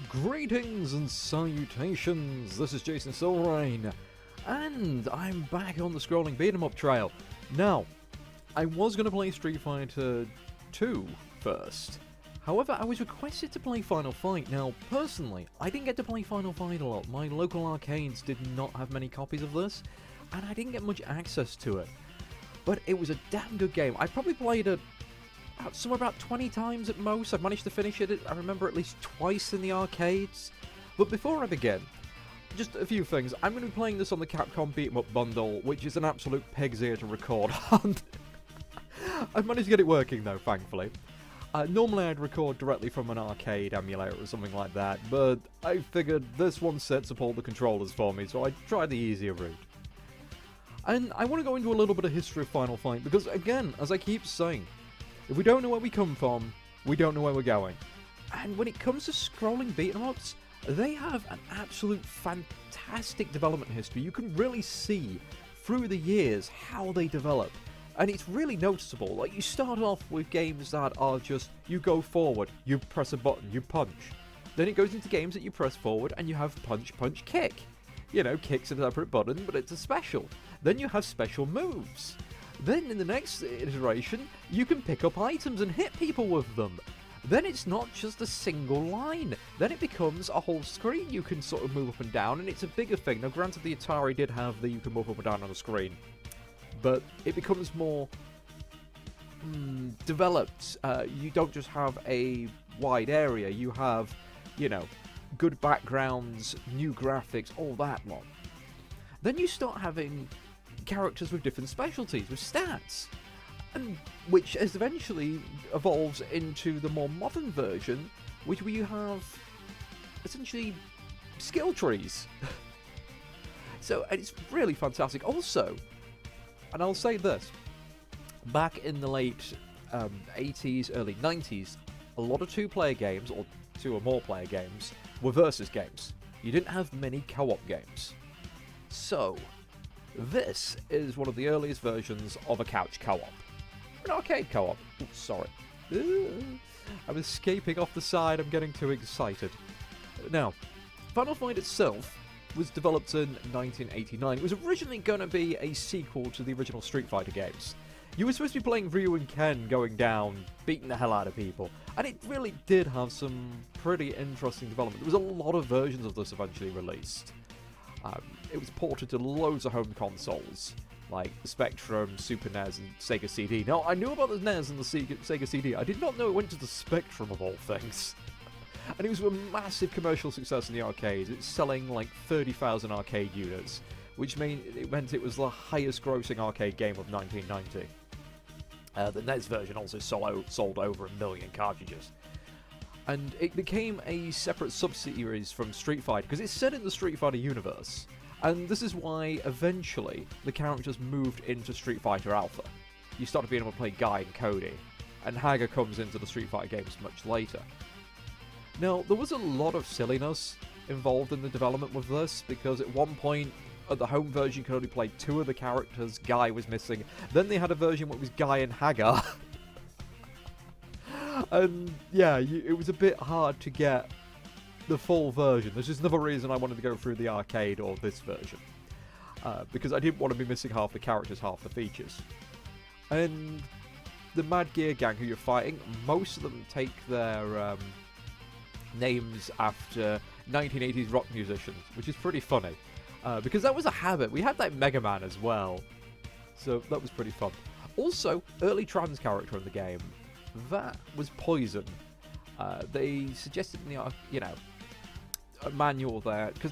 Greetings and salutations, this is Jason Silverain, and I'm back on the scrolling beat-em-up trail. Now, I was going to play Street Fighter 2 first, however I was requested to play Final Fight. Now, personally, I didn't get to play Final Fight a lot. My local arcades did not have many copies of this, and I didn't get much access to it. But it was a damn good game. I probably played it somewhere about 20 times at most. I've managed to finish it, I remember, at least twice in the arcades. But before I begin, just a few things. I'm going to be playing this on the Capcom Beat 'em Up bundle, which is an absolute pig's ear to record on. I've managed to get it working though, thankfully. Normally I'd record directly from an arcade emulator or something like that, but I figured this one sets up all the controllers for me, so I tried the easier route. And I want to go into a little bit of history of Final Fight, because again, as I keep saying, if we don't know where we come from, we don't know where we're going. And when it comes to scrolling beat-em-ups, they have an absolute fantastic development history. You can really see through the years how they develop. And it's really noticeable. Like, you start off with games that are just, you go forward, you press a button, you punch. Then it goes into games that you press forward and you have punch, punch, kick. You know, kick's a separate button, but it's a special. Then you have special moves. Then in the next iteration, you can pick up items and hit people with them. Then it's not just a single line. Then it becomes a whole screen you can sort of move up and down, and it's a bigger thing. Now granted, the Atari did have the you can move up and down on the screen, but it becomes more developed. You don't just have a wide area, you have, you know, good backgrounds, new graphics, all that lot. Then you start having characters with different specialties, with stats, and which eventually evolves into the more modern version, which where you have essentially skill trees. So, and it's really fantastic. Also, and I'll say this, back in the late 80s, early 90s, a lot of two-player games, or two or more player games, were versus games. You didn't have many co-op games. So, this is one of the earliest versions of a couch co-op. An arcade co-op. Oops, sorry. I'm escaping off the side, I'm getting too excited. Now, Final Fight itself was developed in 1989. It was originally going to be a sequel to the original Street Fighter games. You were supposed to be playing Ryu and Ken going down, beating the hell out of people, and it really did have some pretty interesting development. There was a lot of versions of this eventually released. It was ported to loads of home consoles, like the Spectrum, Super NES, and Sega CD. Now, I knew about the NES and the Sega CD. I did not know it went to the Spectrum of all things. And it was a massive commercial success in the arcades. It's selling like 30,000 arcade units, which meant it was the highest grossing arcade game of 1990. The NES version also sold over 1 million cartridges. And it became a separate sub-series from Street Fighter, because it's set in the Street Fighter universe. And this is why, eventually, the characters moved into Street Fighter Alpha. You started being able to play Guy and Cody, and Haggar comes into the Street Fighter games much later. Now, there was a lot of silliness involved in the development with this, because at one point, at the home version, you could only play 2 of the characters. Guy was missing. Then they had a version where it was Guy and Haggar. And yeah, it was a bit hard to get the full version. There's just another reason I wanted to go through the arcade or this version. Because I didn't want to be missing half the characters, half the features. And the Mad Gear Gang who you're fighting, most of them take their names after 1980s rock musicians, which is pretty funny. Because that was a habit. We had that Mega Man as well. So that was pretty fun. Also, early trans character in the game, that was Poison. They suggested in the, a manual there, because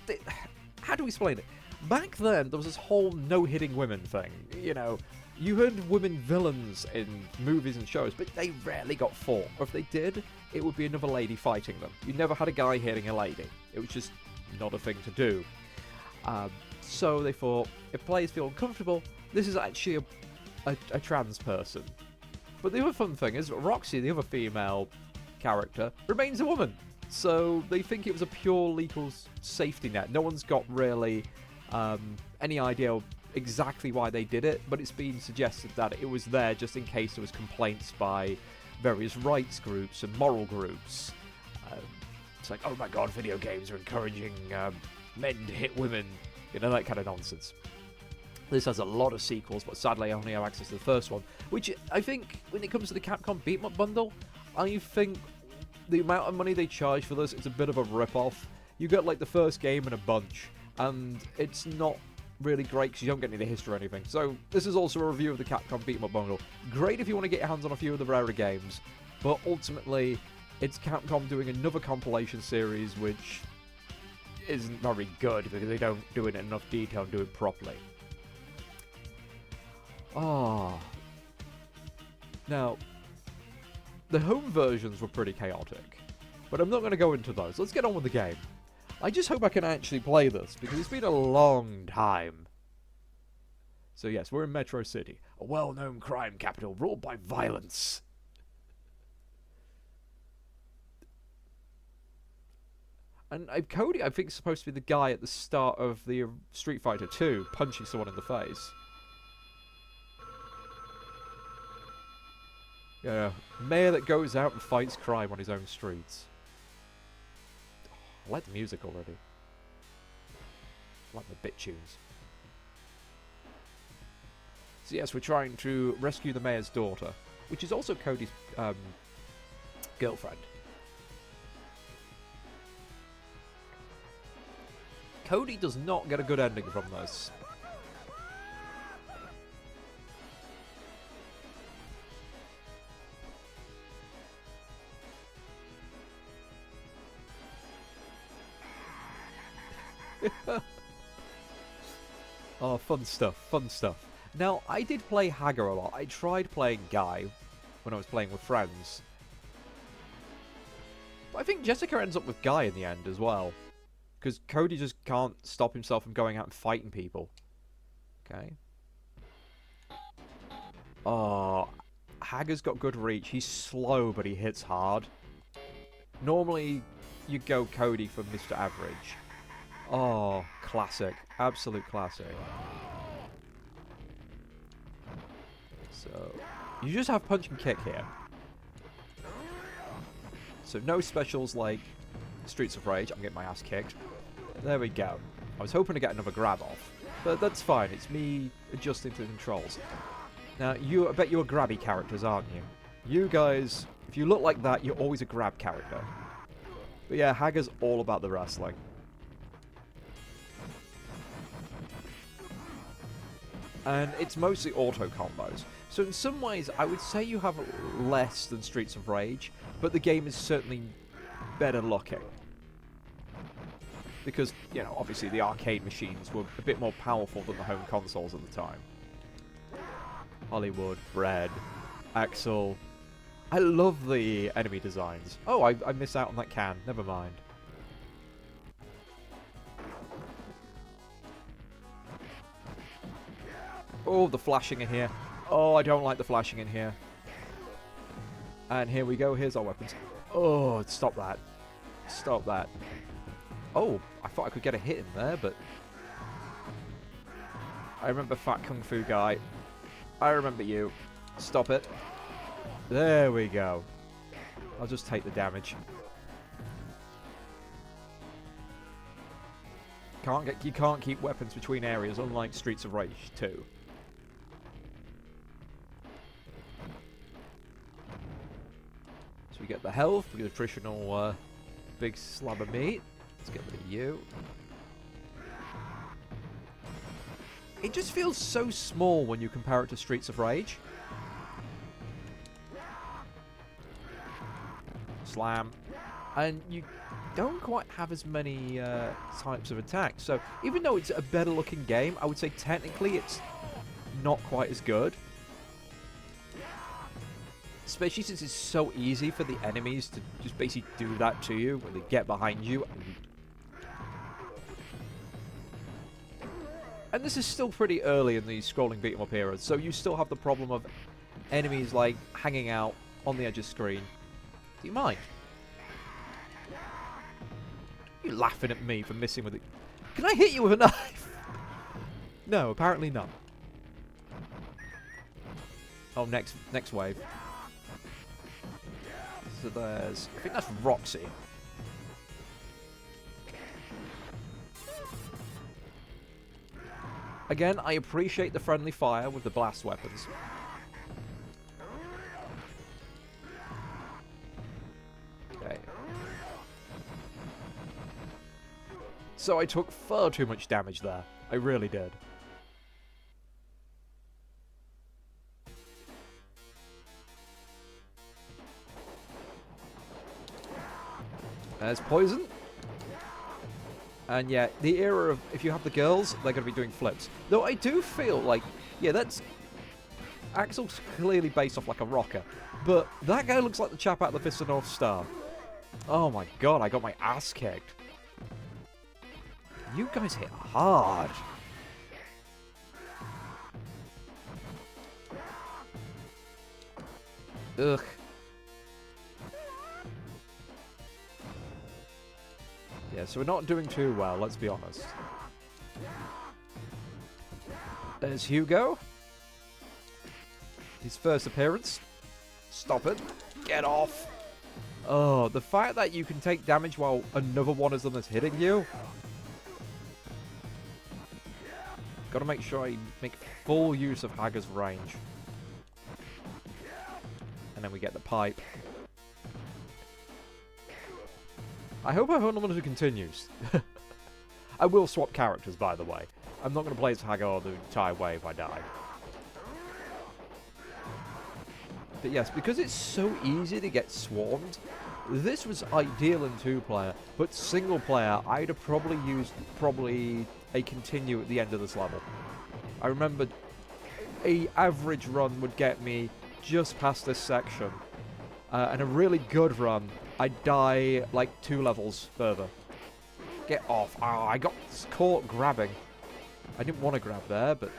how do we explain it? Back then, there was this whole no-hitting women thing. You know, you heard women villains in movies and shows, but they rarely got fought. Or if they did, it would be another lady fighting them. You never had a guy hitting a lady. It was just not a thing to do. So they thought, if players feel uncomfortable, this is actually a trans person. But the other fun thing is, Roxy, the other female character, remains a woman. So they think it was a pure legal safety net. No one's got really any idea exactly why they did it, but it's been suggested that it was there just in case there was complaints by various rights groups and moral groups. It's like, oh my god, video games are encouraging men to hit women. You know, that kind of nonsense. This has a lot of sequels, but sadly I only have access to the first one. Which, I think, when it comes to the Capcom Beat 'em Up bundle, I think the amount of money they charge for this is a bit of a rip-off. You get, like, the first game in a bunch, and it's not really great because you don't get any of the history or anything. So, this is also a review of the Capcom Beat 'em Up bundle. Great if you want to get your hands on a few of the rarer games, but ultimately, it's Capcom doing another compilation series which isn't very good because they don't do it in enough detail and do it properly. Now, the home versions were pretty chaotic, but I'm not going to go into those. Let's get on with the game. I just hope I can actually play this, because it's been a long time. So yes, we're in Metro City, a well-known crime capital ruled by violence. And Cody, I think, is supposed to be the guy at the start of the Street Fighter 2, punching someone in the face. Yeah, mayor that goes out and fights crime on his own streets. Oh, I like the music already. I like the bit tunes. So yes, we're trying to rescue the mayor's daughter, which is also Cody's girlfriend. Cody does not get a good ending from this. Oh, fun stuff, fun stuff. Now, I did play Haggar a lot. I tried playing Guy when I was playing with friends. But I think Jessica ends up with Guy in the end as well. Because Cody just can't stop himself from going out and fighting people. Okay. Oh, Haggar's got good reach. He's slow, but he hits hard. Normally, you go Cody for Mr. Average. Oh, classic. Absolute classic. So, you just have punch and kick here. So no specials like Streets of Rage. I'm getting my ass kicked. There we go. I was hoping to get another grab off, but that's fine. It's me adjusting to the controls. Now, I bet you're grabby characters, aren't you? You guys, if you look like that, you're always a grab character. But yeah, Haggar's all about the wrestling. And it's mostly auto combos. So in some ways, I would say you have less than Streets of Rage, but the game is certainly better looking. Because, you know, obviously the arcade machines were a bit more powerful than the home consoles at the time. Hollywood, Bread, Axel. I love the enemy designs. Oh, I missed out on that can. Never mind. Oh, the flashing in here. Oh, I don't like the flashing in here. And here we go. Here's our weapons. Oh, stop that. Stop that. Oh, I thought I could get a hit in there, but... I remember Fat Kung Fu Guy. I remember you. Stop it. There we go. I'll just take the damage. You can't keep weapons between areas, unlike Streets of Rage 2. So we get the health, we get the traditional big slab of meat. Let's get rid of you. It just feels so small when you compare it to Streets of Rage. Slam. And you don't quite have as many types of attacks. So even though it's a better looking game, I would say technically it's not quite as good. Especially since it's so easy for the enemies to just basically do that to you when they get behind you. And this is still pretty early in the scrolling beat 'em up era, so you still have the problem of enemies like hanging out on the edge of the screen. Do you mind? Are you laughing at me for missing with it? Can I hit you with a knife? No, apparently not. Oh, next wave. So there's... I think that's Roxy. Again, I appreciate the friendly fire with the blast weapons. Okay. So I took far too much damage there. I really did. There's poison. And yeah, the era of, if you have the girls, they're going to be doing flips. Though I do feel like, yeah, that's... Axel's clearly based off like a rocker. But that guy looks like the chap out of the Fist of North Star. Oh my god, I got my ass kicked. You guys hit hard. Ugh. Yeah, so we're not doing too well, let's be honest. There's Hugo. His first appearance. Stop it. Get off. Oh, the fact that you can take damage while another one of them is hitting you. Gotta make sure I make full use of Haggar's range. And then we get the pipe. I hope our tournament continues. I will swap characters, by the way. I'm not going to play as Haggar the entire way if I die. But yes, because it's so easy to get swarmed, this was ideal in 2-player, but single-player, I'd have probably used a continue at the end of this level. I remember a average run would get me just past this section, and a really good run, I'd die like 2 levels further. Get off. Ah, I got caught grabbing. I didn't want to grab there, but...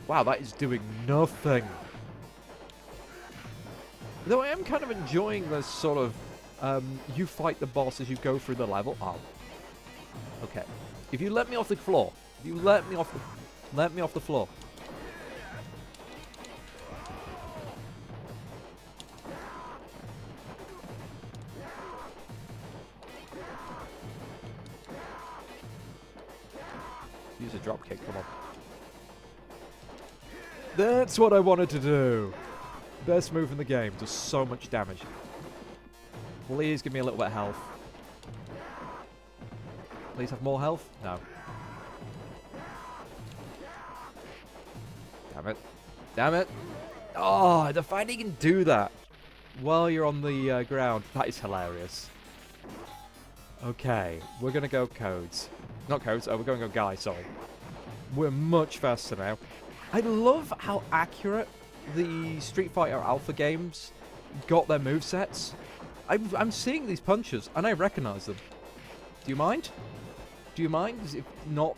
Wow, that is doing nothing. Though I am kind of enjoying this sort of, you fight the boss as you go through the level. Oh. Okay. If you let me off the floor. If you let me off the floor. Use a drop kick, come on. That's what I wanted to do. Best move in the game, does so much damage. Please give me a little bit of health. Please have more health? No. Damn it. Damn it. Oh, the fact he can do that while you're on the ground, that is hilarious. Okay, we're going to go codes. Not codes, we're going to go guy, sorry. We're much faster now. I love how accurate the Street Fighter Alpha games got their movesets. I'm seeing these punches, and I recognize them. Do you mind? Do you mind? Is it not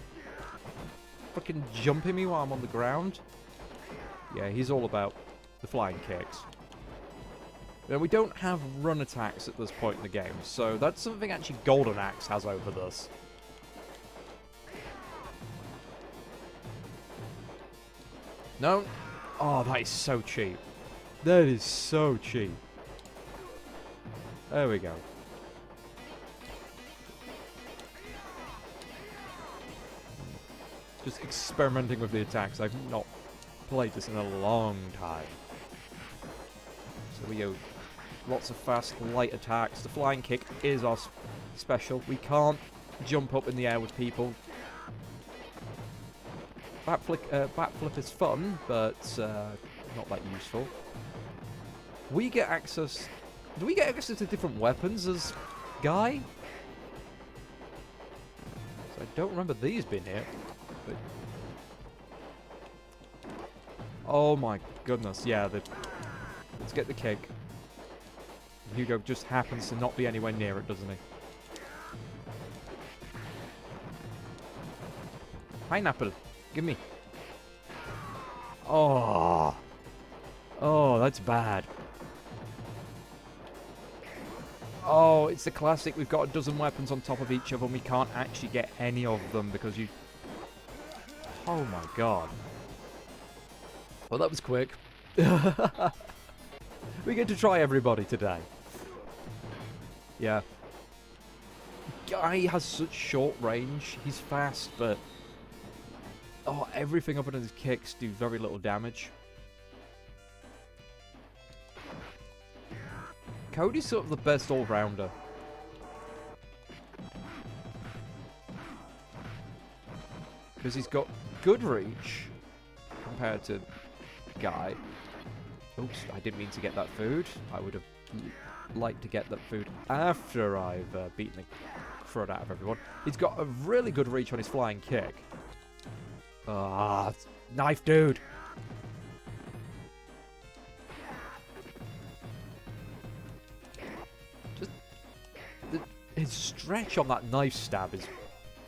freaking jumping me while I'm on the ground? Yeah, he's all about the flying kicks. Now, we don't have run attacks at this point in the game, so that's something actually Golden Axe has over this. No. Oh, that is so cheap. That is so cheap. There we go. Just experimenting with the attacks. I've not played this in a long time. So we go lots of fast, light attacks. The flying kick is our special. We can't jump up in the air with people. Backflip is fun, but not that useful. We get access... Do we get access to different weapons as Guy? So I don't remember these being here. But... Oh my goodness, yeah. Let's get the kick. Hugo just happens to not be anywhere near it, doesn't he? Pineapple. Give me. Oh. Oh, that's bad. Oh, it's the classic. We've got a dozen weapons on top of each other and we can't actually get any of them because you... Oh my god. Well, that was quick. We get to try everybody today. Yeah. Guy has such short range. He's fast, but oh, everything up on his kicks do very little damage. Cody's sort of the best all-rounder. Because he's got good reach compared to Guy. Oops, I didn't mean to get that food. I would have liked to get that food after I've beaten the crud out of everyone. He's got a really good reach on his flying kick. Ah, knife dude! Just his stretch on that knife stab is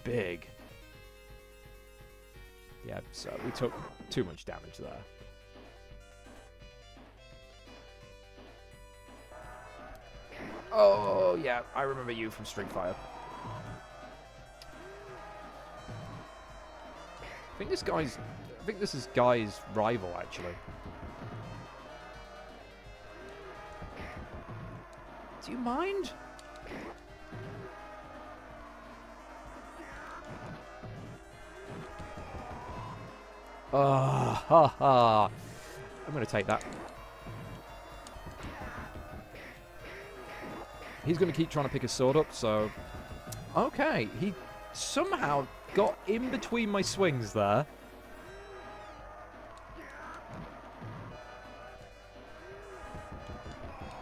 big. Yeah, so we took too much damage there. Oh, yeah, I remember you from Street Fighter. I think this is Guy's rival, actually. Do you mind? Ah, ha ha. I'm gonna take that. He's going to keep trying to pick his sword up, so... Okay, he somehow got in between my swings there.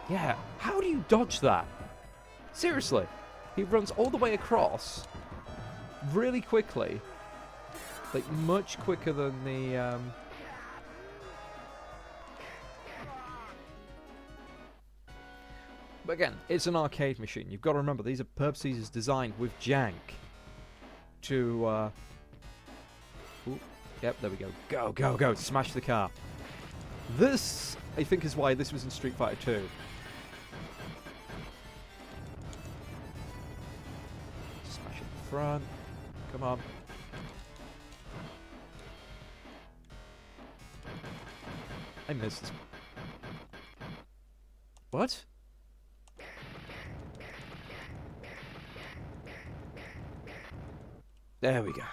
Yeah, how do you dodge that? Seriously, he runs all the way across really quickly. Like, much quicker than the... But again, it's an arcade machine. You've got to remember, these are purposely designed with jank to... Ooh, yep, there we go. Go, go, go. Smash the car. This, I think, is why this was in Street Fighter 2. Smash it in front. Come on. I missed. What? There we go.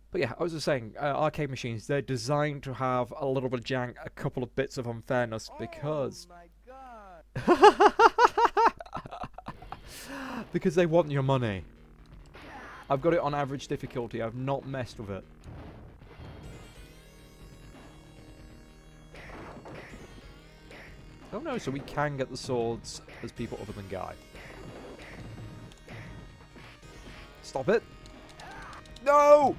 But yeah, I was just saying, arcade machines, they're designed to have a little bit of jank, a couple of bits of unfairness, because... Oh my God. Because they want your money. I've got it on average difficulty, I've not messed with it. Oh no, so we can get the swords as people other than Guy. Stop it! No!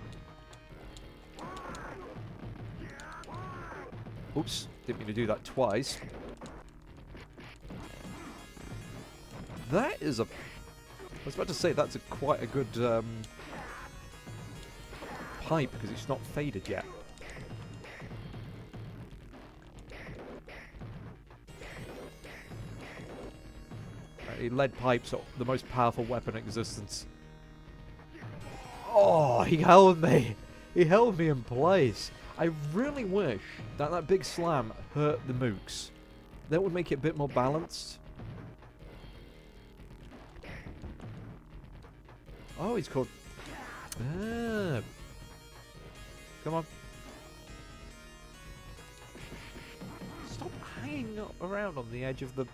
Oops, didn't mean to do that twice. That is a... I was about to say that's quite a good pipe, because it's not faded yet. Lead pipes are the most powerful weapon in existence. Oh, he held me! He held me in place. I really wish that that big slam hurt the mooks. That would make it a bit more balanced. Oh, he's called... Ah. Come on. Stop hanging around on the edge of the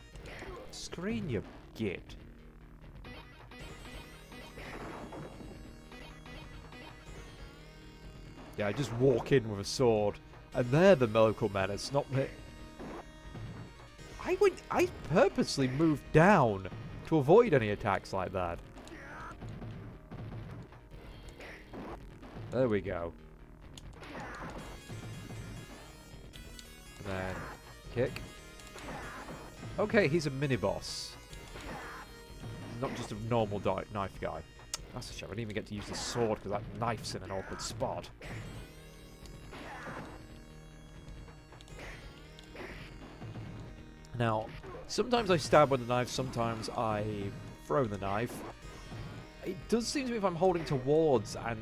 screen, you git. Yeah, I just walk in with a sword, and they're the local menace, not me. I purposely moved down to avoid any attacks like that. There we go. And then kick. Okay, he's a mini-boss. Not just a normal knife guy. That's a shame. I didn't even get to use the sword because that knife's in an awkward spot. Now, sometimes I stab with the knife, sometimes I throw the knife. It does seem to me if I'm holding towards and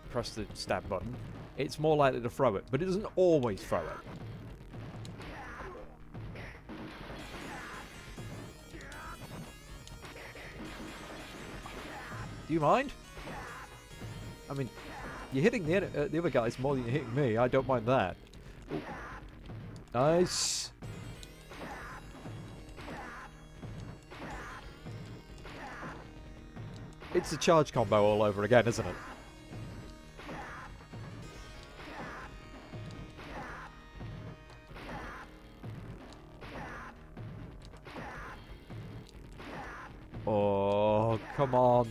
press the stab button, it's more likely to throw it, but it doesn't always throw it. Do you mind? I mean, you're hitting the other guys more than you're hitting me. I don't mind that. Ooh. Nice. It's a charge combo all over again, isn't it? Oh, come on.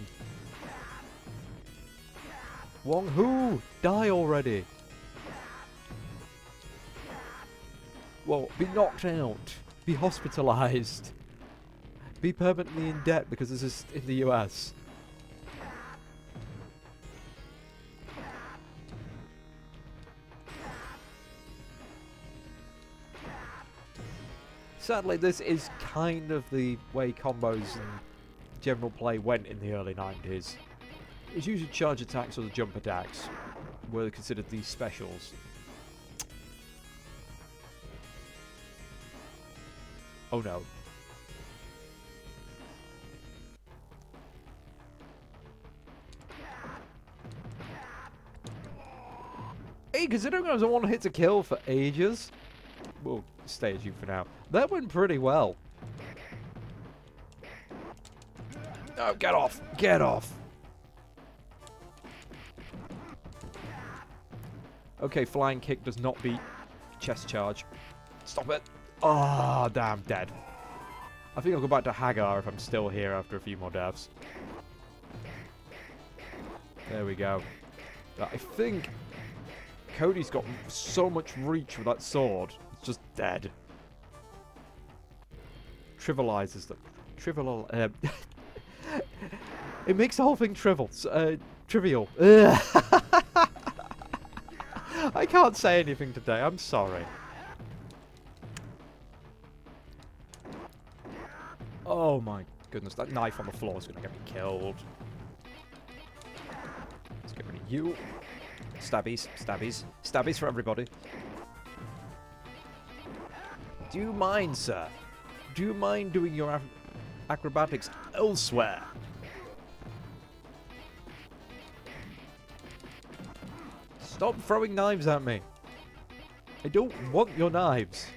Wong Hu, die already. Well, be knocked out. Be hospitalized. Be permanently in debt because this is in the US. Sadly, this is kind of the way combos and general play went in the early 90s. It was usually charge attacks or the jump attacks were considered these specials. Oh no. Hey, considering I was on one hit to kill for ages, we'll stay as you for now. That went pretty well. No, get off! Get off! Okay, flying kick does not beat chest charge. Stop it! Ah, damn, dead. I think I'll go back to Haggar if I'm still here after a few more deaths. There we go. I think Cody's got so much reach with that sword. It's just dead. Trivializes them. Trivial. It makes the whole thing trivial. I can't say anything today. I'm sorry. Oh my goodness, that knife on the floor is going to get me killed. Let's get rid of you. Stabbies, stabbies, stabbies for everybody. Do you mind, sir? Do you mind doing your acrobatics elsewhere? Stop throwing knives at me. I don't want your knives.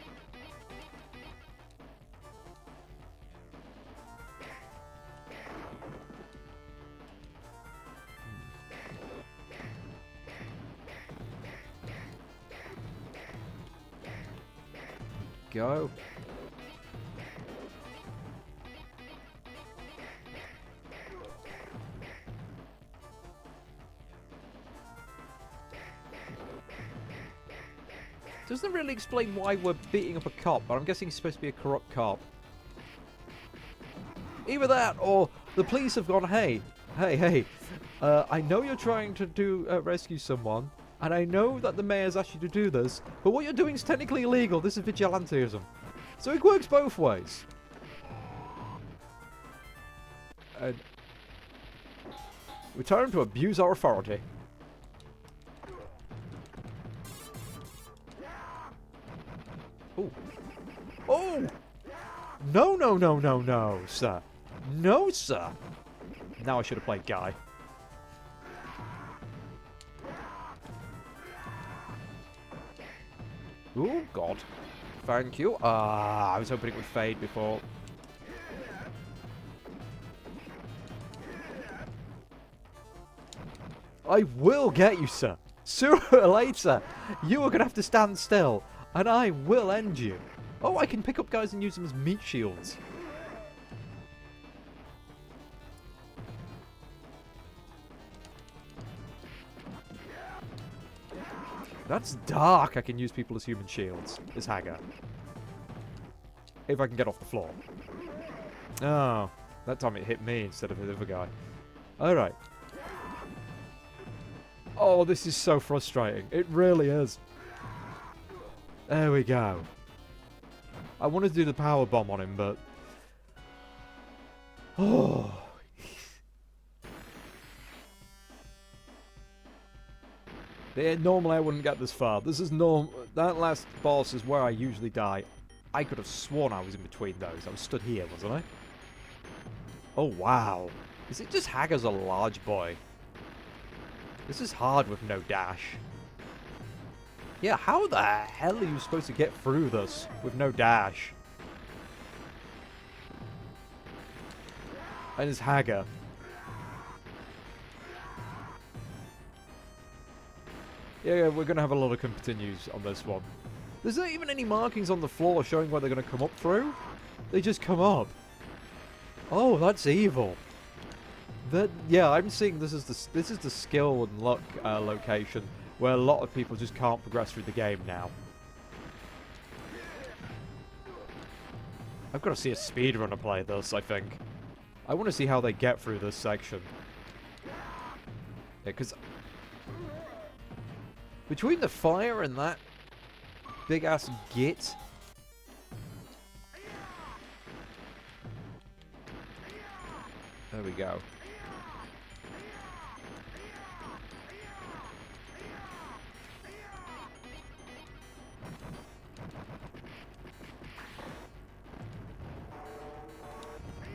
Go. Doesn't really explain why we're beating up a cop, but I'm guessing he's supposed to be a corrupt cop. Either that, or the police have gone, hey, I know you're trying to rescue someone, and I know that the mayor's asked you to do this, but what you're doing is technically illegal. This is vigilantism. So it works both ways. And we tell him to abuse our authority. Oh. Oh! No, no, no, no, no, sir. No, sir. Now I should have played Guy. Oh, God. Thank you. I was hoping it would fade before. I will get you, sir. Sooner or later, you are going to have to stand still, and I will end you. Oh, I can pick up guys and use them as meat shields. That's dark. I can use people as human shields. As Haggar. If I can get off the floor. Oh. That time it hit me instead of the other guy. Alright. Oh, this is so frustrating. It really is. There we go. I wanted to do the power bomb on him, but... Oh... Yeah, normally I wouldn't get this far. This is that last boss is where I usually die. I could have sworn I was in between those. I was stood here, wasn't I? Oh, wow. Is it just Haggar's a large boy? This is hard with no dash. Yeah, how the hell are you supposed to get through this with no dash? And it's Haggar. Yeah, we're going to have a lot of continues on this one. There's not even any markings on the floor showing where they're going to come up through. They just come up. Oh, that's evil. Yeah, I'm seeing this is the skill and luck location where a lot of people just can't progress through the game now. I've got to see a speedrunner play this, I think. I want to see how they get through this section. Yeah, because between the fire and that big-ass git... There we go.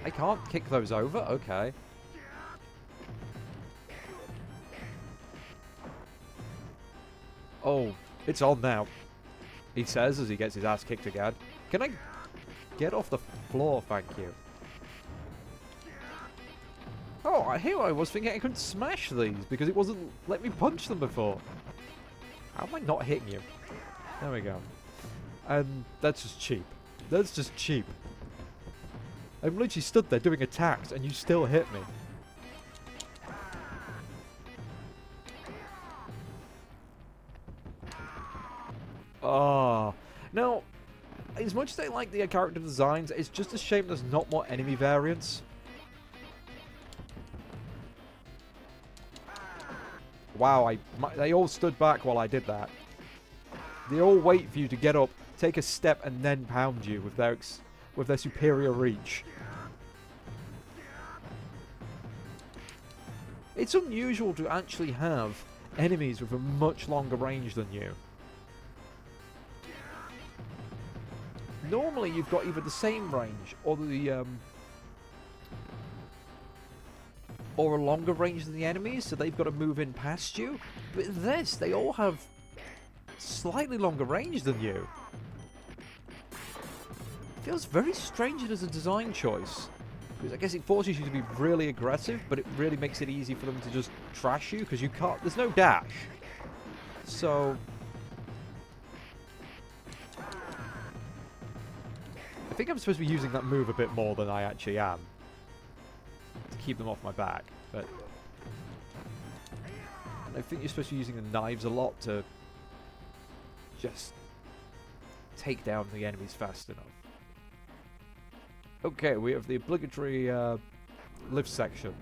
I can't kick those over? Okay. Oh, it's on now. He says as he gets his ass kicked again. Can I get off the floor, thank you? Oh, here I was thinking I couldn't smash these because it wasn't letting me punch them before. How am I not hitting you? There we go. And that's just cheap. That's just cheap. I'm literally stood there doing attacks and you still hit me. Ah. Now, as much as I like the character designs, it's just a shame there's not more enemy variants. Wow, they all stood back while I did that. They all wait for you to get up, take a step, and then pound you with their superior reach. It's unusual to actually have enemies with a much longer range than you. Normally, you've got either the same range or or a longer range than the enemies, so they've got to move in past you. But this, they all have slightly longer range than you. Feels very strange as a design choice. Because I guess it forces you to be really aggressive, but it really makes it easy for them to just trash you, because you can't... There's no dash. So... I think I'm supposed to be using that move a bit more than I actually am. To keep them off my back, but... I think you're supposed to be using the knives a lot to... just... take down the enemies fast enough. Okay, we have the obligatory lift section.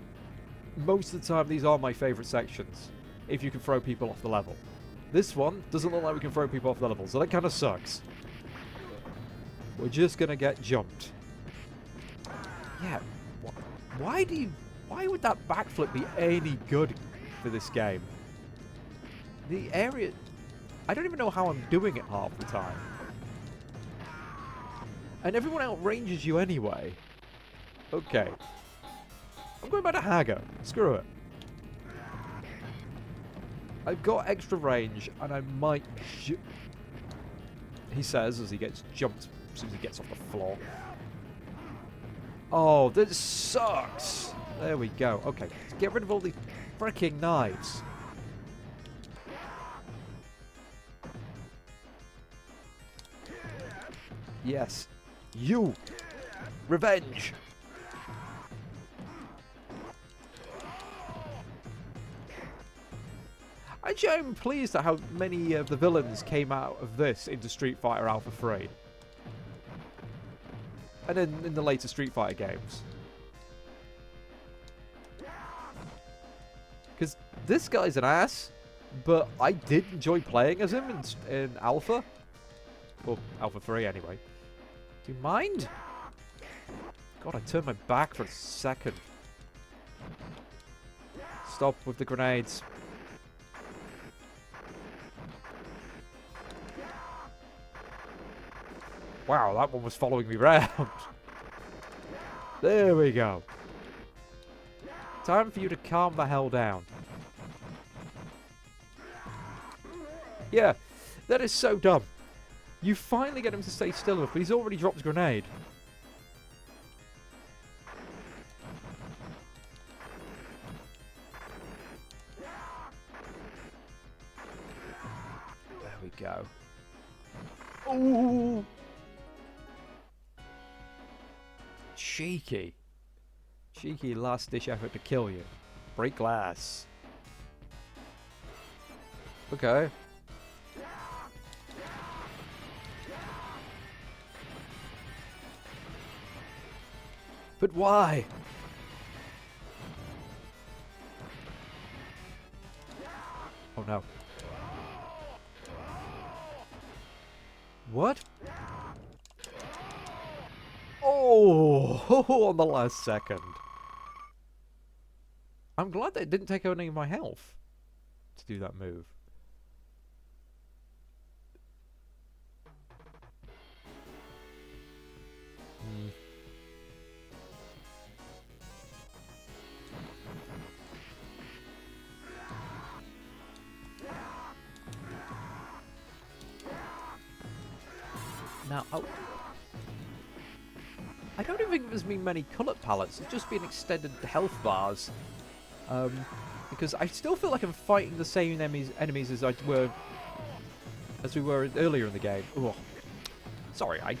Most of the time, these are my favourite sections, if you can throw people off the level. This one doesn't look like we can throw people off the level, so that kind of sucks. We're just going to get jumped. Yeah, why would that backflip be any good for this game? The area... I don't even know how I'm doing it half the time. And everyone outranges you anyway. Okay. I'm going back to Haggar. Screw it. I've got extra range, and I might... He says as he gets jumped as soon as he gets off the floor. Oh, this sucks. There we go. Okay, let's get rid of all the freaking knives. Yes. You! Revenge! Actually, I'm pleased at how many of the villains came out of this into Street Fighter Alpha 3. And then in the later Street Fighter games. Because this guy's an ass, but I did enjoy playing as him in Alpha. Well, Alpha 3 anyway. Do you mind? God, I turned my back for a second. Stop with the grenades. Wow, that one was following me round. There we go. Time for you to calm the hell down. Yeah, that is so dumb. You finally get him to stay still enough, but he's already dropped a grenade. There we go. Ooh! Cheeky. Cheeky last-ditch effort to kill you. Break glass. Okay. But why? Oh no. What? Oh, on the last second. I'm glad that it didn't take any of my health to do that move. Now, I don't even think there's been many colour palettes. It's just been extended health bars. Because I still feel like I'm fighting the same enemies as we were earlier in the game. Ugh. Sorry, I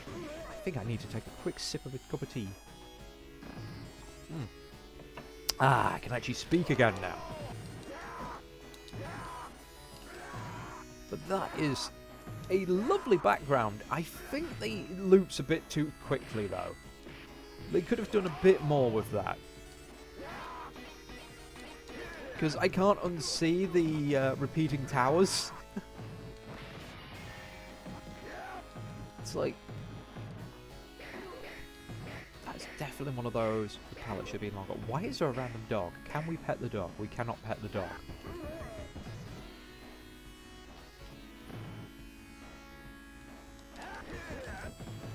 think I need to take a quick sip of a cup of tea. Ah, I can actually speak again now. But that is a lovely background. I think it loops a bit too quickly, though. They could have done a bit more with that. Because I can't unsee the repeating towers. It's like... That's definitely one of those. The palette should be longer. Why is there a random dog? Can we pet the dog? We cannot pet the dog.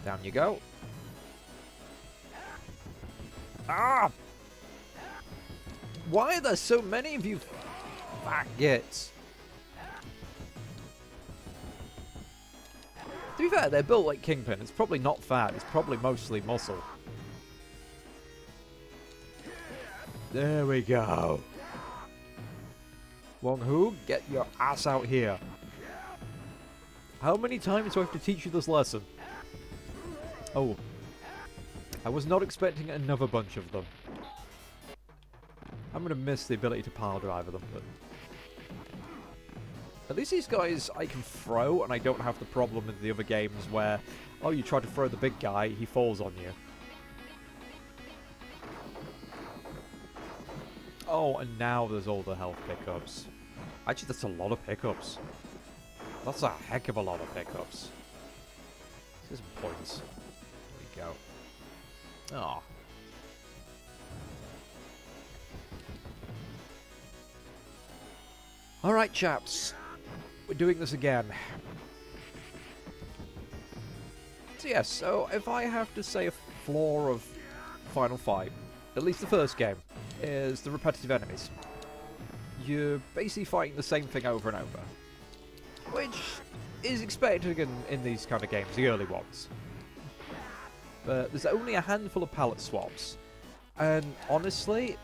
Down you go. Ah! Why are there so many of you faggots? To be fair, they're built like Kingpin. It's probably not fat. It's probably mostly muscle. There we go. Wong Hu, get your ass out here. How many times do I have to teach you this lesson? Oh. I was not expecting another bunch of them. I'm going to miss the ability to pile driver them, but... At least these guys I can throw, and I don't have the problem in the other games where, oh, you try to throw the big guy, he falls on you. Oh, and now there's all the health pickups. Actually, that's a lot of pickups. That's a heck of a lot of pickups. This is points. There we go. Oh. Alright, chaps. We're doing this again. So yes, so if I have to say a flaw of Final Fight, at least the first game, is the repetitive enemies. You're basically fighting the same thing over and over. Which is expected in these kind of games, the early ones. But there's only a handful of palette swaps. And honestly,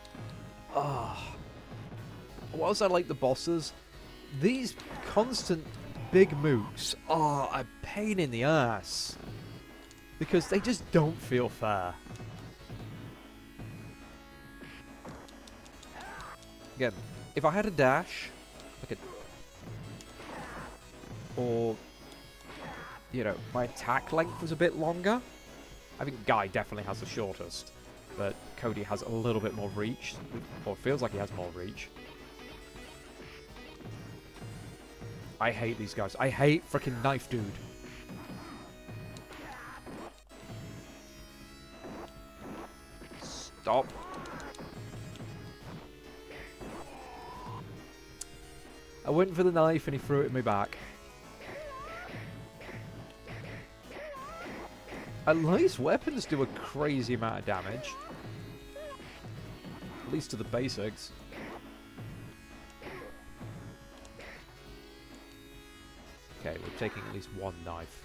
whilst I like the bosses, these constant big mooks are a pain in the ass. Because they just don't feel fair. Again, if I had a dash, or, you know, my attack length was a bit longer, I think Guy definitely has the shortest, but Cody has a little bit more reach, or feels like he has more reach. I hate these guys. I hate frickin' Knife Dude. Stop. I went for the knife and he threw it in my back. At least weapons do a crazy amount of damage. At least to the basics. Okay, we're taking at least one knife.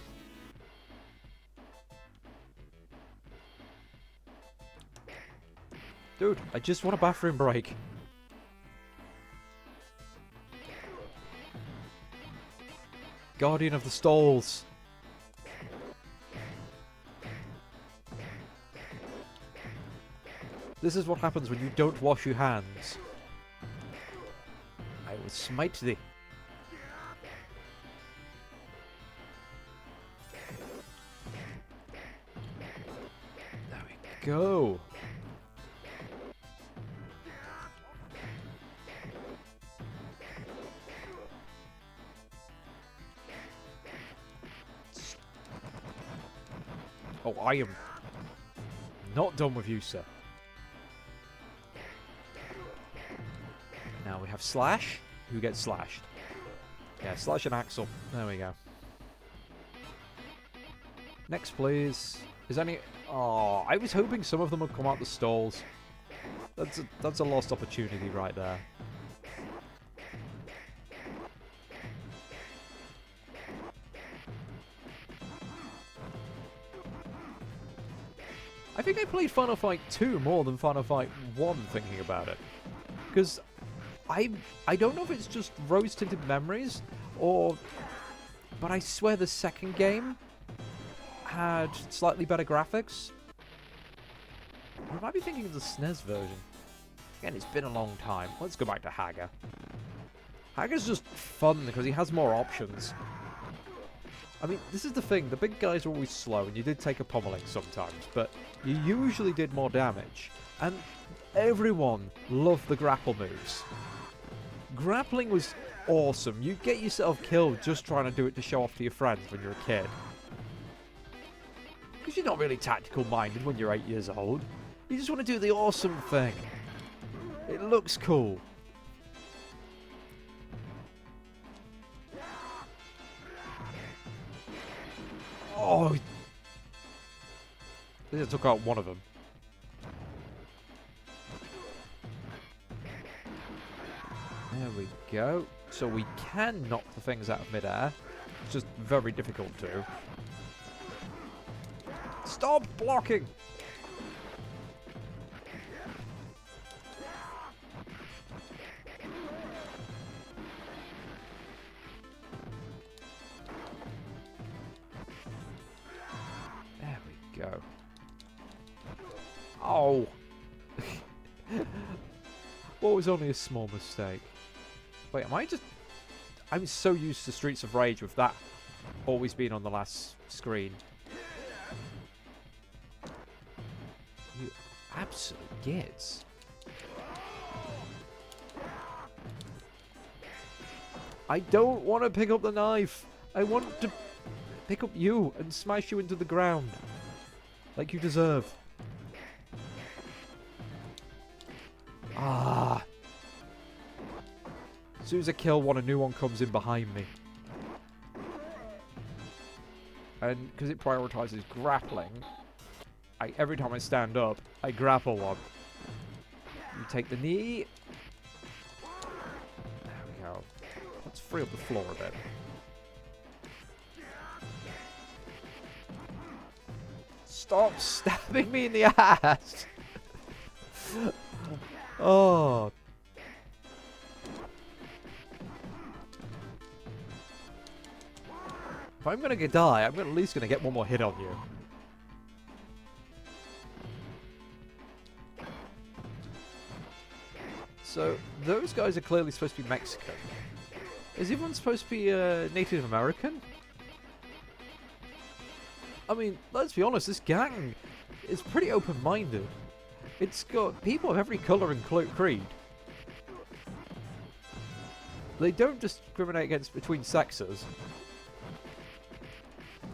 Dude, I just want a bathroom break. Guardian of the stalls. This is what happens when you don't wash your hands. I will smite thee. There we go. Oh, I am not done with you, sir. Now we have Slash. Who gets slashed? Yeah, Slash and Axel. There we go. Next, please. Is any... Oh, I was hoping some of them would come out the stalls. That's a lost opportunity right there. I think I played Final Fight 2 more than Final Fight 1 thinking about it. Because I don't know if it's just rose-tinted memories, or... But I swear the second game had slightly better graphics. I might be thinking of the SNES version. Again, it's been a long time. Let's go back to Haggar. Haggar's just fun because he has more options. I mean, this is the thing. The big guys are always slow, and you did take a pummeling sometimes, but you usually did more damage. And everyone loved the grapple moves. Grappling was awesome. You get yourself killed just trying to do it to show off to your friends when you're a kid. Because you're not really tactical-minded when you're 8 years old. You just want to do the awesome thing. It looks cool. Oh! I think I took out one of them. There we go. So we can knock the things out of midair. It's just very difficult to. Stop blocking! There we go. Oh! What was only a small mistake? Wait, am I just... I'm so used to Streets of Rage with that always being on the last screen. You absolute gits. I don't want to pick up the knife. I want to pick up you and smash you into the ground. Like you deserve. Ah. As soon as I kill one, a new one comes in behind me. And because it prioritizes grappling, every time I stand up, I grapple one. You take the knee. There we go. Let's free up the floor a bit. Stop stabbing me in the ass! Oh. If I'm gonna die, I'm at least gonna get one more hit on you. So, those guys are clearly supposed to be Mexican. Is everyone supposed to be Native American? I mean, let's be honest, this gang is pretty open-minded. It's got people of every colour and creed. They don't discriminate between sexes.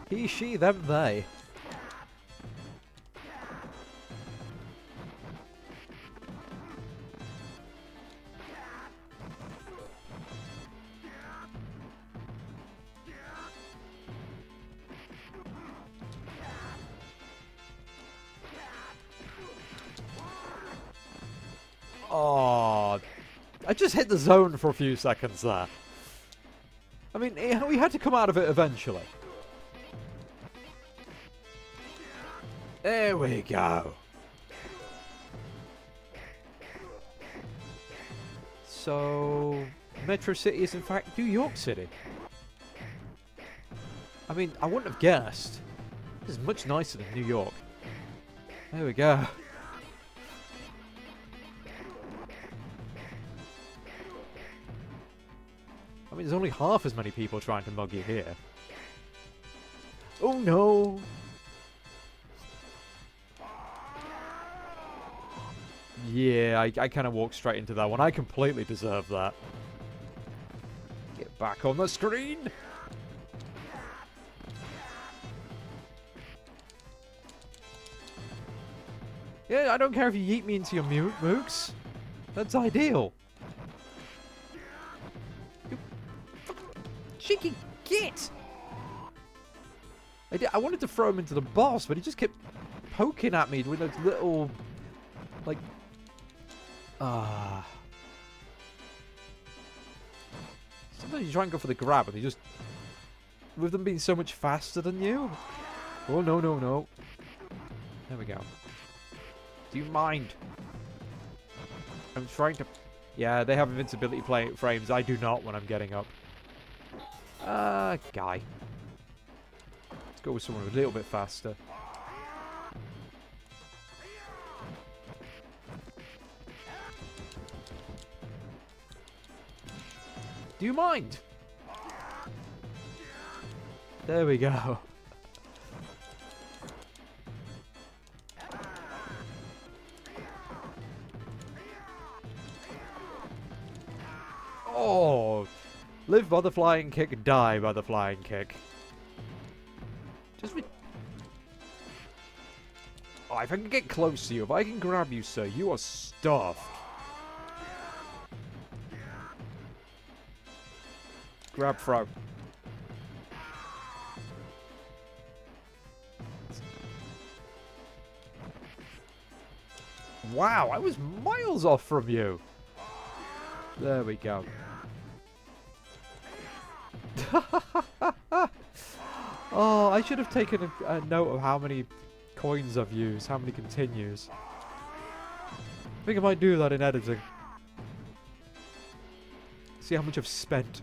He, she, them, they. Oh, I just hit the zone for a few seconds there. I mean, we had to come out of it eventually. There we go. So, Metro City is in fact New York City. I mean, I wouldn't have guessed. This is much nicer than New York. There we go. I mean, there's only half as many people trying to mug you here. Oh no! Yeah, I kind of walked straight into that one. I completely deserve that. Get back on the screen! Yeah, I don't care if you yeet me into your mooks. That's ideal. You cheeky git! I wanted to throw him into the boss, but he just kept poking at me with those little... like... Sometimes you try and go for the grab, and they just... with them being so much faster than you? Oh, no, no, no. There we go. Do you mind? I'm trying to... Yeah, they have invincibility frames. I do not when I'm getting up. Guy. Let's go with someone a little bit faster. Do you mind? There we go. Oh, live by the flying kick, die by the flying kick. Just oh, if I can get close to you, if I can grab you, sir, you are stuffed. Grab throw. Wow, I was miles off from you. There we go. Oh, I should have taken a note of how many coins I've used, how many continues. I think I might do that in editing. See how much I've spent.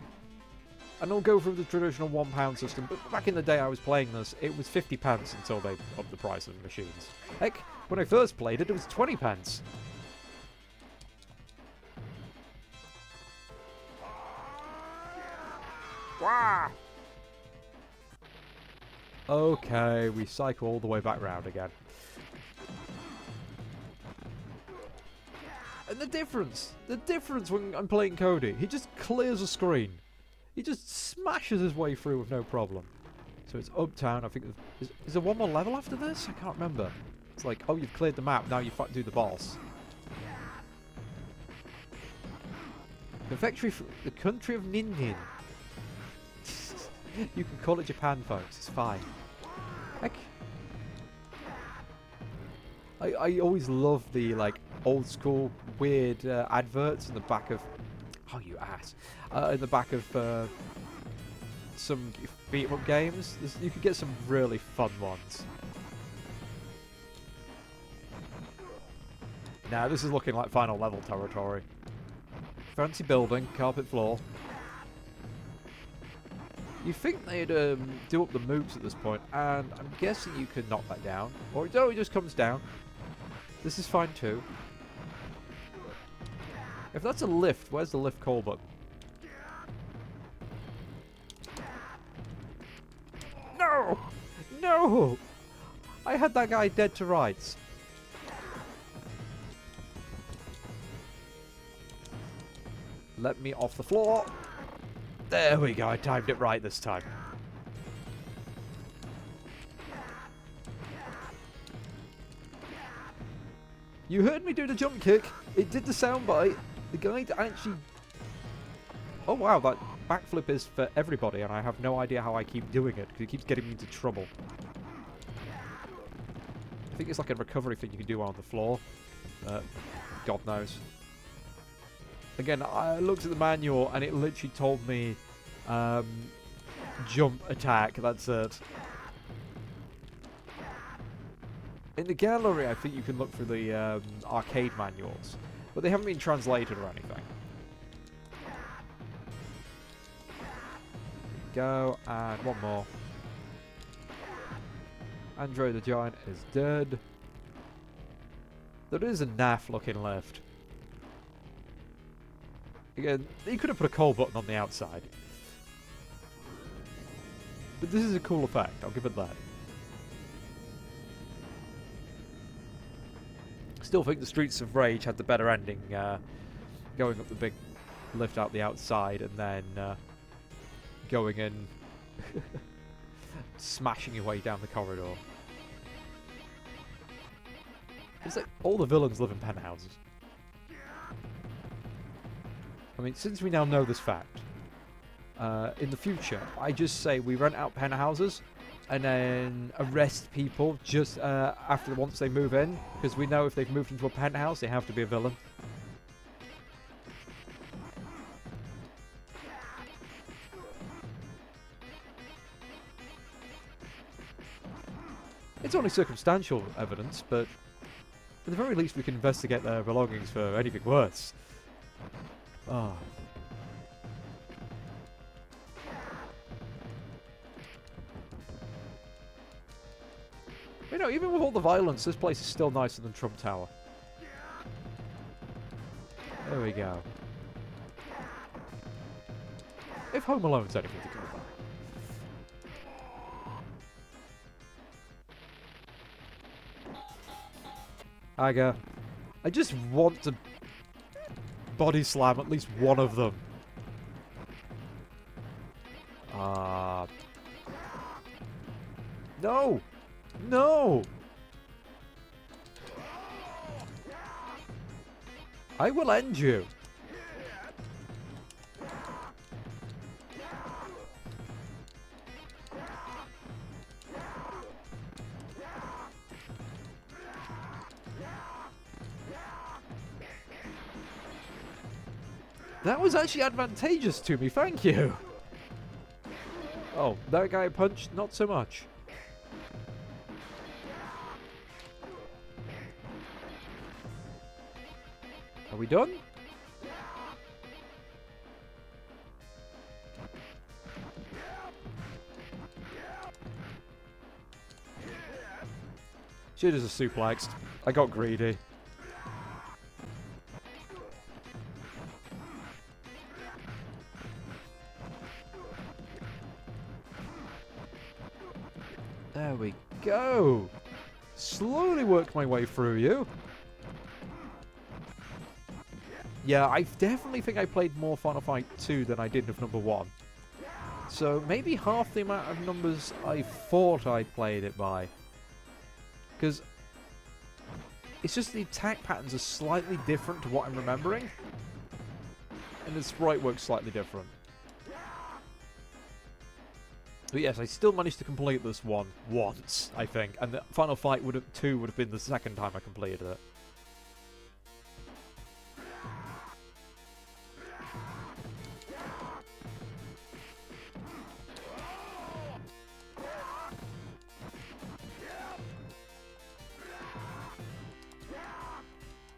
And I'll go through the traditional £1 system, but back in the day I was playing this, it was 50p until they upped the price of the machines. Heck, when I first played it, it was 20p. Wah! Okay, we cycle all the way back round again. And the difference when I'm playing Cody, he just clears a screen. He just smashes his way through with no problem. So it's Uptown, I think. Is there one more level after this? I can't remember. It's like, oh, you've cleared the map, now you do the boss. The country of Nin. You can call it Japan, folks. It's fine. Heck. I always love the, like, old school weird adverts in the back of... Oh, you ass. In the back of some beat-em-up games. You could get some really fun ones. Now, this is looking like final level territory. Fancy building, carpet floor. You think they'd do up the mooks at this point, and I'm guessing you could knock that down. Or no, it just comes down. This is fine too. If that's a lift, where's the lift call button? No! No! I had that guy dead to rights. Let me off the floor. There we go, I timed it right this time. You heard me do the jump kick. It did the soundbite. The guy actually... Oh wow, that backflip is for everybody, and I have no idea how I keep doing it, because it keeps getting me into trouble. I think it's like a recovery thing you can do on the floor. God knows. Again, I looked at the manual and it literally told me jump, attack, that's it. In the gallery, I think you can look through the arcade manuals, but they haven't been translated or anything. Go, and one more. Andre the Giant is dead. There is a naff looking left. Again, you could have put a coal button on the outside. But this is a cool effect, I'll give it that. Still think the Streets of Rage had the better ending, going up the big lift out the outside and then going in, smashing your way down the corridor. It's like all the villains live in penthouses. I mean, since we now know this fact, in the future, I just say we rent out penthouses and then arrest people just once they move in, because we know if they've moved into a penthouse, they have to be a villain. It's only circumstantial evidence, but at the very least we can investigate their belongings for anything worse. Ah. You know, even with all the violence, this place is still nicer than Trump Tower. There we go. If Home Alone's anything to go by. Haggar, I just want to body slam at least one of them. No! No! I will end you. That was actually advantageous to me, thank you. Oh, that guy punched? Not so much. Are we done? Shit is a suplex. I got greedy. There we go. Slowly work my way through you. Yeah, I definitely think I played more Final Fight 2 than I did of number 1. So maybe half the amount of numbers I thought I played it by. Because it's just the attack patterns are slightly different to what I'm remembering. And the sprite works slightly different. But yes, I still managed to complete this one once, I think. And the Final Fight 2 would have been the second time I completed it.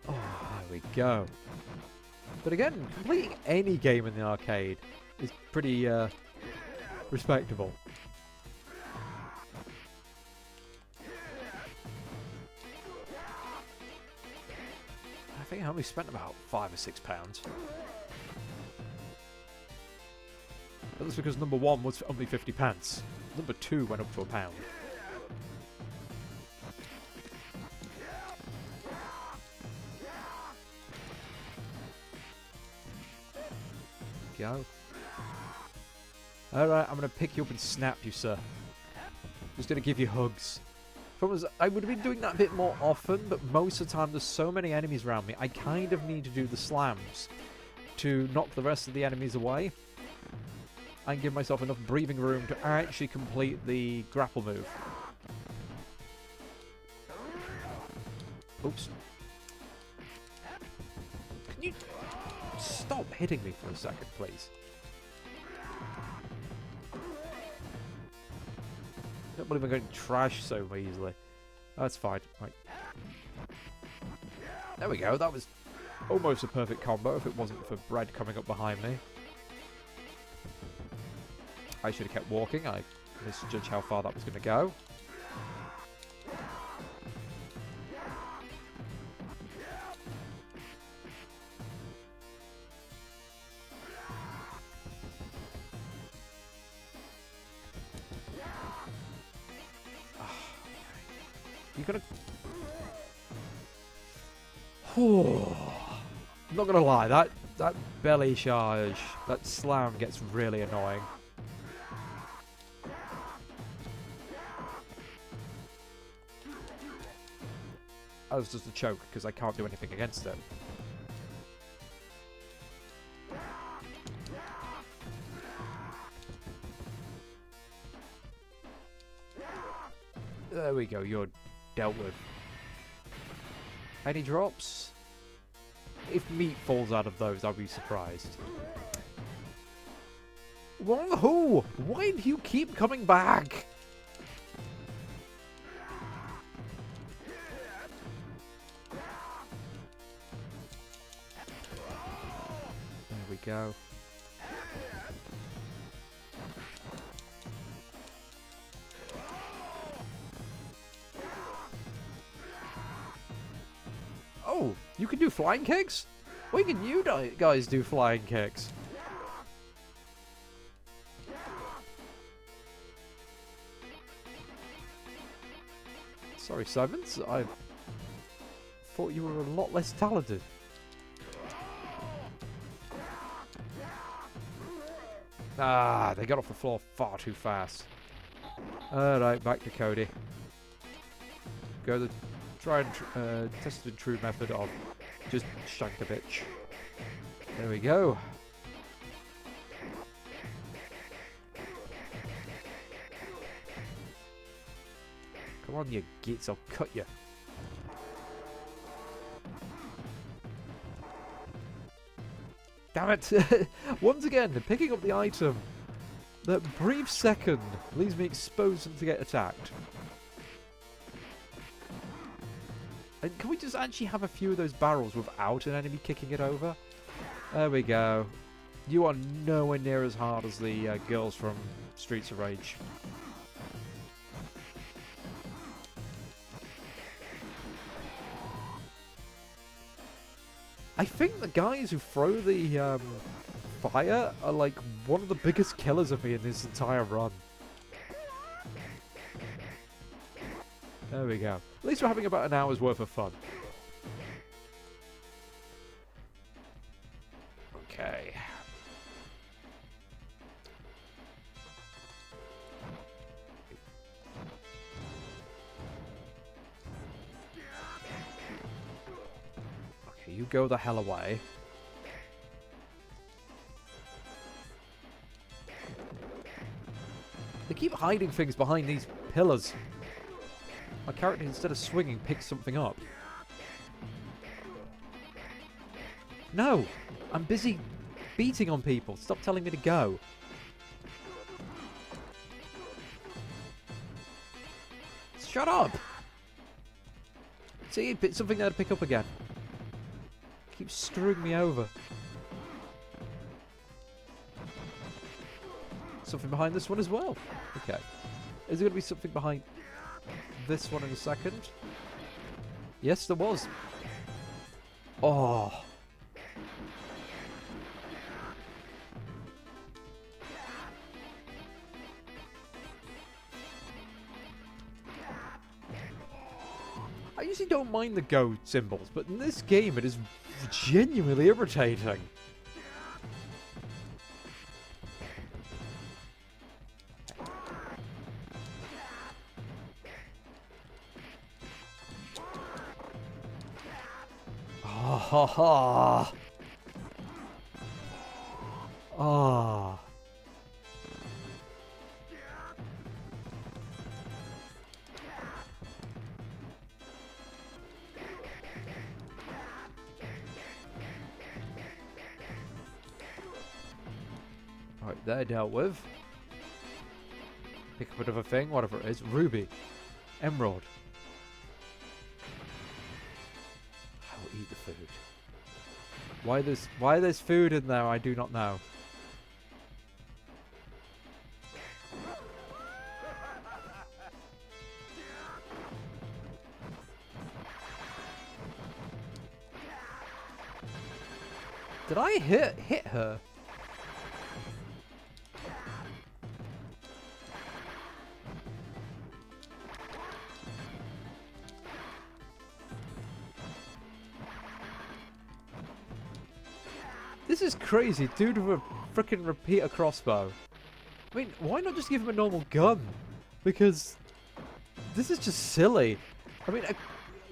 Oh, there we go. But again, completing any game in the arcade is pretty respectable. I think I only spent about £5 or £6. But that's because number 1 was only 50p. Number 2 went up to £1. Go. Alright, I'm going to pick you up and snap you, sir. Just going to give you hugs. I would have been doing that a bit more often, but most of the time there's so many enemies around me, I kind of need to do the slams to knock the rest of the enemies away and give myself enough breathing room to actually complete the grapple move. Oops. Can you stop stop hitting me for a second, please? I don't believe I'm getting trashed so easily. That's fine. Right. There we go. That was almost a perfect combo if it wasn't for bread coming up behind me. I should have kept walking. I misjudged how far that was going to go. You gotta... I'm not gonna lie, that belly charge, that slam gets really annoying. That was just a choke because I can't do anything against it. There we go, you're dealt with. Any drops? If meat falls out of those, I'll be surprised. Whoa! Why do you keep coming back? There we go. Oh, you can do flying kicks? Why can you guys do flying kicks? Sorry, Simons. I thought you were a lot less talented. Ah, they got off the floor far too fast. Alright, back to Cody. Go the try and test the true method of just shank a bitch. There we go. Come on, you gits, I'll cut you. Damn it! Once again, picking up the item. That brief second leaves me exposed and to get attacked. And can we just actually have a few of those barrels without an enemy kicking it over? There we go. You are nowhere near as hard as the girls from Streets of Rage. I think the guys who throw the fire are like one of the biggest killers of me in this entire run. There we go. At least we're having about an hour's worth of fun. Okay. Okay, you go the hell away. They keep hiding things behind these pillars. My character, instead of swinging, picks something up. No! I'm busy beating on people. Stop telling me to go. Shut up! See, something there to pick up again. Keeps screwing me over. Something behind this one as well. Okay. Is there going to be something behind this one in a second? Yes, there was. Oh. I usually don't mind the go symbols, but in this game it is genuinely irritating. Ha ha! Ah! They're dealt with. Pick up another thing, whatever it is. Ruby. Emerald. I will eat the food. Why there's food in there, I do not know. Did I hit her? This is crazy, dude with a frickin' repeater crossbow. I mean, why not just give him a normal gun? Because this is just silly. I mean,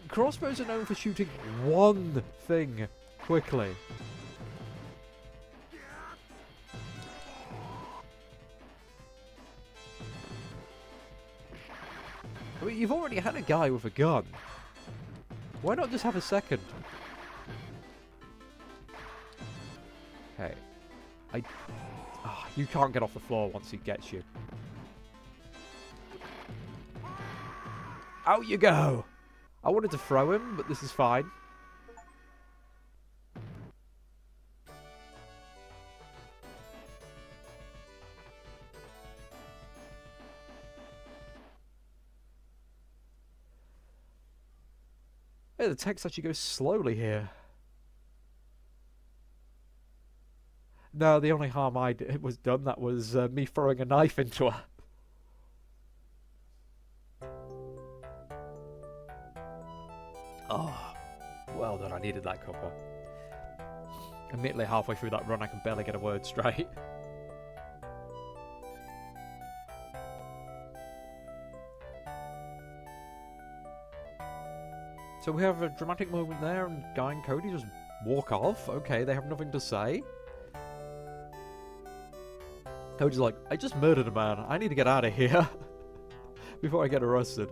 crossbows are known for shooting one thing quickly. I mean, you've already had a guy with a gun. Why not just have a second? Hey. You can't get off the floor once he gets you. Out you go! I wanted to throw him, but this is fine. Hey, the text actually goes slowly here. No, the only harm was done, that was me throwing a knife into her. Oh, well done, I needed that copper. Admittedly, halfway through that run, I can barely get a word straight. So we have a dramatic moment there, and Guy and Cody just walk off. Okay, they have nothing to say. Cody's like, I just murdered a man. I need to get out of here before I get arrested.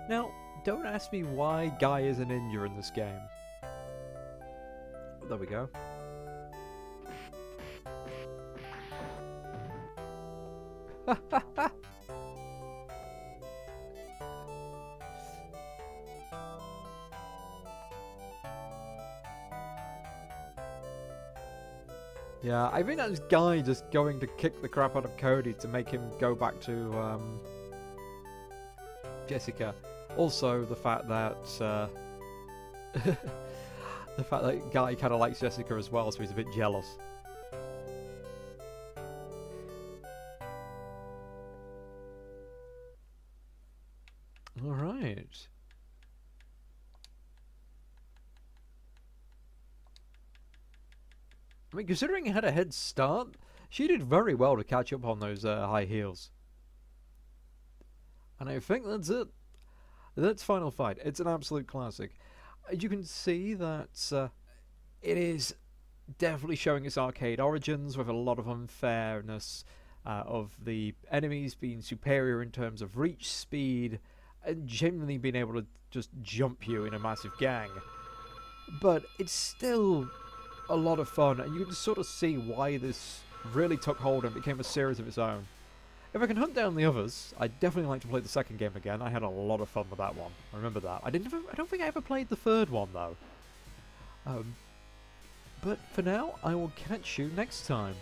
Now, don't ask me why Guy is a ninja in this game. There we go. Yeah, I think that's Guy just going to kick the crap out of Cody to make him go back to Jessica. Also, the fact that Guy kind of likes Jessica as well, so he's a bit jealous. All right. I mean, considering he had a head start, she did very well to catch up on those high heels. And I think that's it. That's Final Fight. It's an absolute classic. You can see that it is definitely showing its arcade origins with a lot of unfairness of the enemies being superior in terms of reach, speed, and genuinely being able to just jump you in a massive gang. But it's still a lot of fun, and you can sort of see why this really took hold and became a series of its own. If I can hunt down the others, I'd definitely like to play the second game again. I had a lot of fun with that one. I remember that. I don't think I ever played the third one, though. But for now, I will catch you next time.